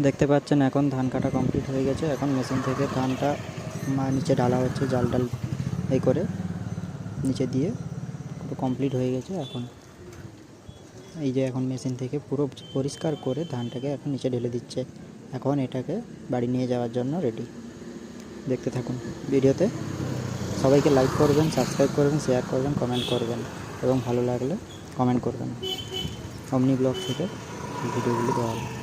দেখতে পাচ্ছেন এখন ধান কাটা কমপ্লিট হয়ে গেছে। এখন মেশিন থেকে ধানটা নিচে ঢালা হচ্ছে, জাল ডাল এই করে নিচে দিয়ে পুরো কমপ্লিট হয়ে গেছে। এখন এই যে এখন মেশিন থেকে পুরো পরিষ্কার করে ধানটাকে এখন নিচে ঢেলে দিচ্ছে। এখন এটাকে বাড়ি নিয়ে যাওয়ার জন্য রেডি। দেখতে থাকুন ভিডিওতে। সবাইকে লাইক করবেন, সাবস্ক্রাইব করবেন, শেয়ার করবেন, কমেন্ট করবেন এবং ভালো লাগলে কমেন্ট করবেন। অমনি ব্লগ থেকে ভিডিওগুলি দেওয়া হবে।